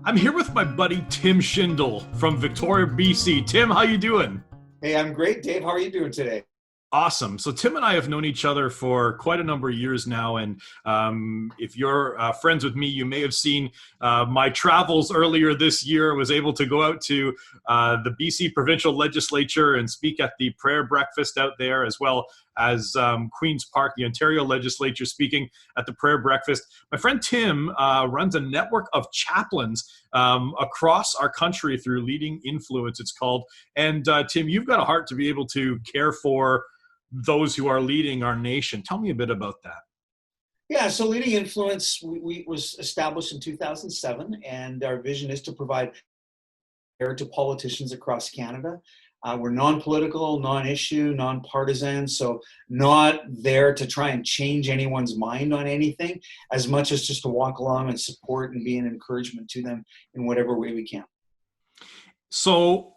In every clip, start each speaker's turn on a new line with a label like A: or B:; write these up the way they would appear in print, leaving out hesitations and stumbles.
A: I'm here with my buddy Tim Schindel from Victoria, BC. Tim, how you doing?
B: Hey, I'm great, Dave. How are you doing today?
A: Awesome. So Tim and I have known each other for quite a number of years now, and if you're friends with me, you may have seen my travels earlier this year. I was able to go out to the BC provincial legislature and speak at the prayer breakfast out there, as well as Queen's Park, the Ontario legislature, speaking at the prayer breakfast. My friend Tim runs a network of chaplains across our country through Leading Influence, it's called. And Tim, you've got a heart to be able to care for those who are leading our nation. Tell me a bit about that.
B: Yeah, so Leading Influence was established in 2007, and our vision is to provide care to politicians across Canada. We're non-political, non-issue, non-partisan, so not there to try and change anyone's mind on anything, as much as just to walk along and support and be an encouragement to them in whatever way we can.
A: So,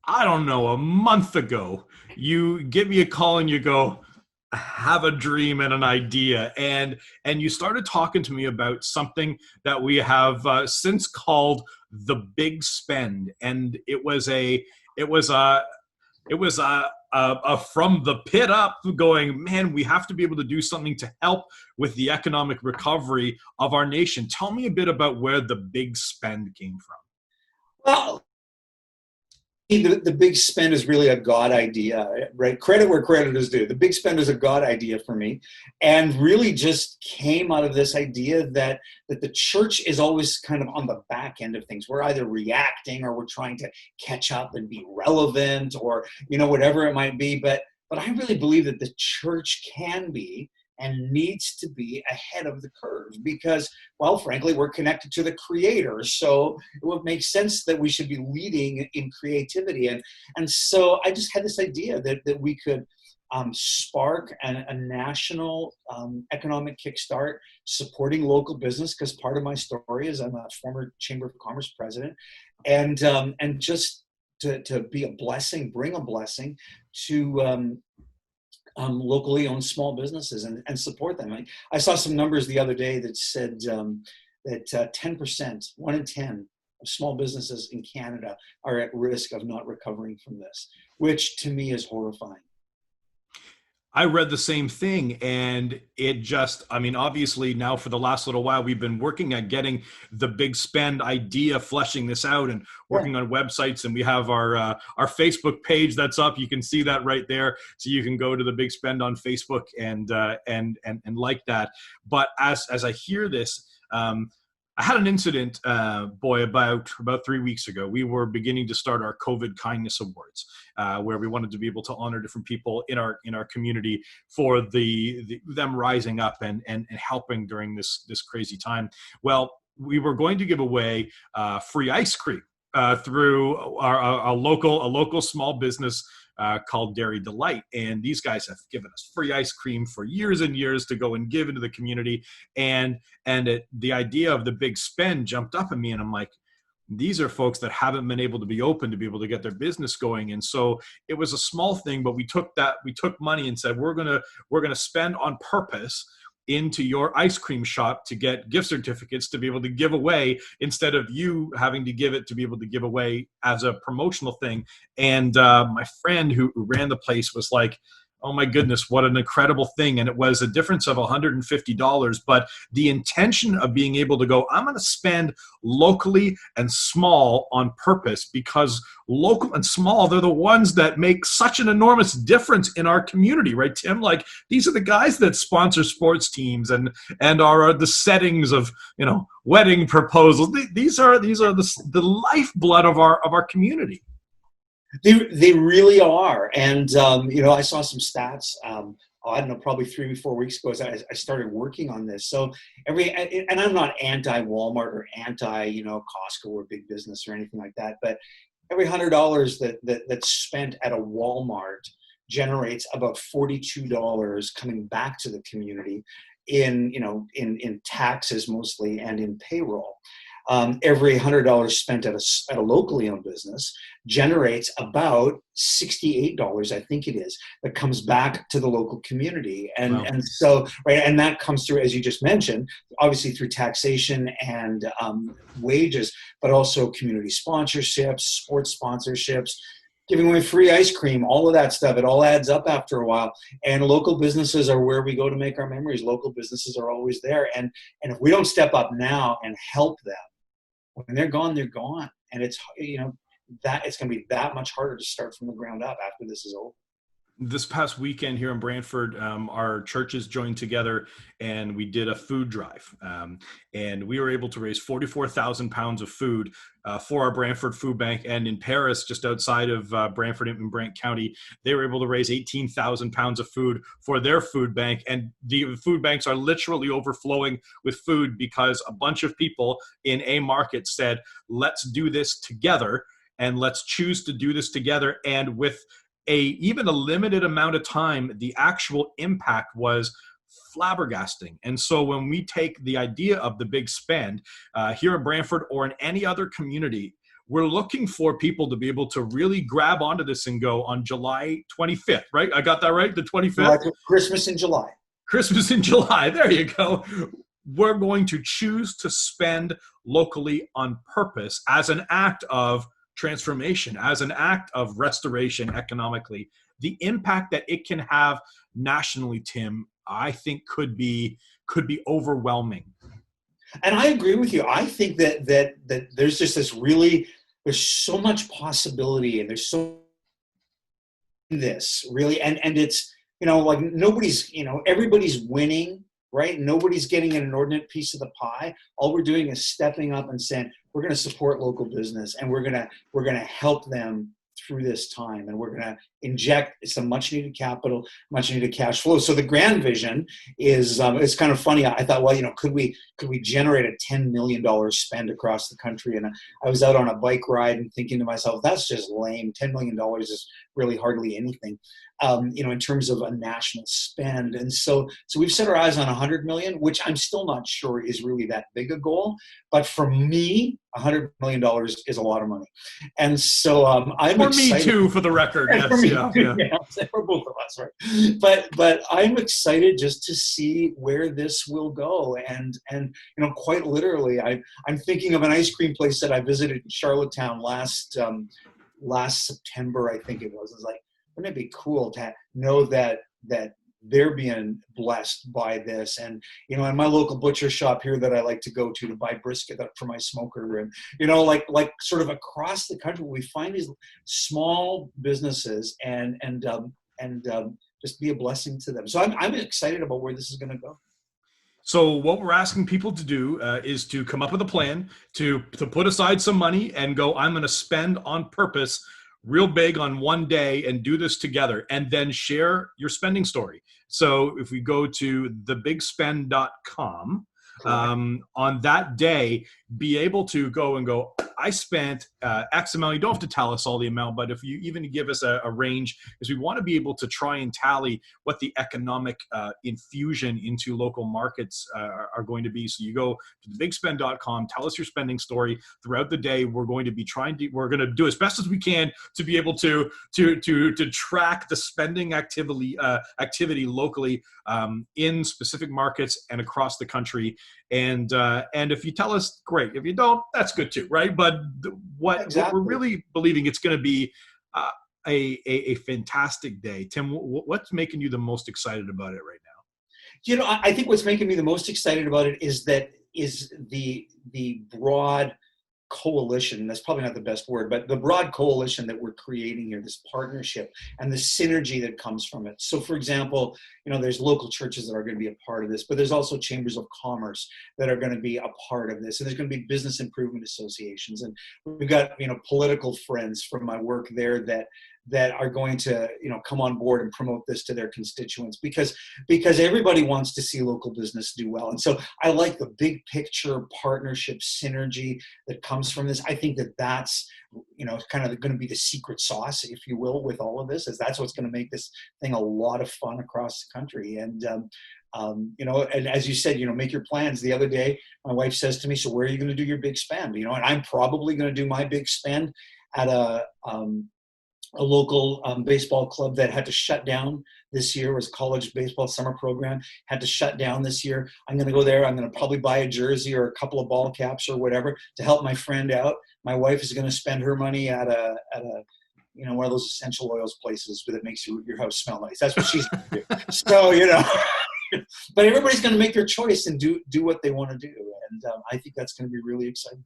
A: I don't know, a month ago, you give me a call and you go, "I have a dream and an idea," and you started talking to me about something that we have since called the big spend. And it was a it was a from the pit up going, man, we have to be able to do something to help with the economic recovery of our nation. Tell me a bit about where the big spend came from.
B: Well, the big spend is really a God idea, right? Credit where credit is due. The big spend is a God idea for me, and really just came out of this idea that the church is always kind of on the back end of things. We're either reacting or we're trying to catch up and be relevant, or whatever it might be. But I really believe that the church can be and needs to be ahead of the curve because, well, frankly, we're connected to the creator. So it would make sense that we should be leading in creativity. And so I just had this idea that we could spark a national economic kickstart supporting local business, because part of my story is I'm a former Chamber of Commerce president, and just to be a blessing, bring a blessing to locally owned small businesses and support them. I saw some numbers the other day that said that 10%, 1 in 10 of small businesses in Canada are at risk of not recovering from this, which to me is horrifying.
A: I read the same thing, and it just, I mean, obviously now for the last little while, we've been working at getting the big spend idea, fleshing this out and
B: Yeah.
A: working on websites. And we have our Facebook page that's up. You can see that right there. So you can go to the big spend on Facebook and like that. But as I hear this, I had an incident, boy, about 3 weeks ago. We were beginning to start our COVID Kindness Awards, where we wanted to be able to honor different people in our community for them rising up and helping during this crazy time. Well, we were going to give away free ice cream through a local small business called Dairy Delight. And these guys have given us free ice cream for years and years to go and give into the community. And the idea of the big spend jumped up at me, and I'm like, these are folks that haven't been able to be open to be able to get their business going. And so it was a small thing, but we took money and said, we're gonna spend on purpose into your ice cream shop to get gift certificates to be able to give away, instead of you having to give it to be able to give away as a promotional thing. And my friend who ran the place was like, oh my goodness, what an incredible thing. And it was a difference of $150, but the intention of being able to go, I'm going to spend locally and small on purpose, because local and small, they're the ones that make such an enormous difference in our community, right, Tim? Like, these are the guys that sponsor sports teams and are the settings of, wedding proposals. These are the lifeblood of our community.
B: They really are. And, I saw some stats, I don't know, probably 3 or 4 weeks ago as I started working on this. So and I'm not anti-Walmart or Costco or big business or anything like that, but every $100 that's spent at a Walmart generates about $42 coming back to the community in taxes mostly and in payroll. every $100 spent at a locally owned business generates about $68, I think it is, that comes back to the local community.
A: Wow.
B: And so, right, and that comes through, as you just mentioned, obviously through taxation and wages, but also community sponsorships, sports sponsorships, giving away free ice cream, all of that stuff. It all adds up after a while. And local businesses are where we go to make our memories. Local businesses are always there. And if we don't step up now and help them, when they're gone, they're gone. And it's, that it's going to be that much harder to start from the ground up after this is over.
A: This past weekend here in Brantford, our churches joined together and we did a food drive. And we were able to raise 44,000 pounds of food for our Brantford Food Bank. And in Paris, just outside of Brantford in Brant County, they were able to raise 18,000 pounds of food for their food bank. And the food banks are literally overflowing with food because a bunch of people in a market said, let's do this together and let's choose to do this together. And with even a limited amount of time, the actual impact was flabbergasting. And so when we take the idea of the big spend here in Brantford or in any other community, we're looking for people to be able to really grab onto this and go on July 25th, right? I got that right? The 25th?
B: Christmas in July.
A: Christmas in July. There you go. We're going to choose to spend locally on purpose as an act of transformation, as an act of restoration economically. The impact that it can have nationally, Tim, I think could be overwhelming.
B: And I agree with you. I think that there's just there's so much possibility, and there's so this really, and it's, like nobody's, everybody's winning, right? Nobody's getting an inordinate piece of the pie. All we're doing is stepping up and saying, we're going to support local business, and we're going to help them through this time, and we're going to inject some much needed capital, much needed cash flow. So the grand vision is, it's kind of funny. I thought, well, could we generate a $10 million spend across the country? And I was out on a bike ride and thinking to myself, that's just lame. $10 million is really hardly anything, in terms of a national spend. And so we've set our eyes on 100 million, which I'm still not sure is really that big a goal. But for me, $100 million is a lot of money. And so I'm
A: for
B: excited.
A: Me too, for the record. Yes,
B: for me too, yeah. For both of us, right? But I'm excited just to see where this will go. And quite literally, I'm thinking of an ice cream place that I visited in Charlottetown last September, I think it was. It's like, wouldn't it be cool to know that they're being blessed by this? And in my local butcher shop here that I like to go to buy brisket for my smoker, and like sort of across the country, we find these small businesses and just be a blessing to them. So I'm excited about where this is going to go.
A: So what we're asking people to do is to come up with a plan, to put aside some money and go, I'm going to spend on purpose real big on one day and do this together, and then share your spending story. So if we go to thebigspend.com, on that day, be able to go, I spent X amount. You don't have to tell us all the amount, but if you even give us a range, because we want to be able to try and tally what the economic infusion into local markets are going to be. So you go to thebigspend.com, tell us your spending story throughout the day. We're going to be we're going to do as best as we can to be able to track the spending activity locally in specific markets and across the country. And if you tell us, great. If you don't, that's good too, right? But what we're really believing, it's going to be a fantastic day. Tim, what's making you the most excited about it right now?
B: I think what's making me the most excited about it is the broad coalition. That's probably not the best word, but the broad coalition that we're creating here, this partnership and the synergy that comes from it. So for example, there's local churches that are going to be a part of this, but there's also chambers of commerce that are going to be a part of this. And there's going to be business improvement associations. And we've got, political friends from my work there that are going to, come on board and promote this to their constituents, because everybody wants to see local business do well. And so I like the big picture partnership synergy that comes from this. I think that's, kind of going to be the secret sauce, if you will, with all of this, is that's what's going to make this thing a lot of fun across the country. And And as you said, make your plans. The other day, my wife says to me, so where are you going to do your big spend? And I'm probably going to do my big spend at a local baseball club that had to shut down this year. It was a college baseball summer program, had to shut down this year. I'm going to go there. I'm going to probably buy a jersey or a couple of ball caps or whatever to help my friend out. My wife is going to spend her money at a one of those essential oils places that makes your house smell nice. That's what she's going to do. So, but everybody's going to make their choice and do what they want to do. And I think that's going to be really exciting.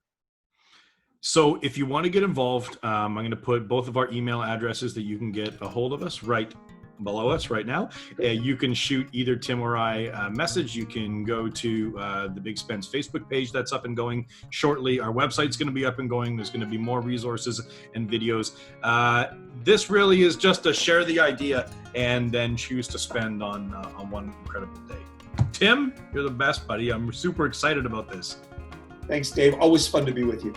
A: So if you want to get involved, I'm going to put both of our email addresses that you can get a hold of us right below us right now. You can shoot either Tim or I a message. You can go to the Big Spend's Facebook page that's up and going shortly. Our website's going to be up and going. There's going to be more resources and videos. This really is just to share the idea and then choose to spend on one incredible day. Tim, you're the best, buddy. I'm super excited about this.
B: Thanks, Dave. Always fun to be with you.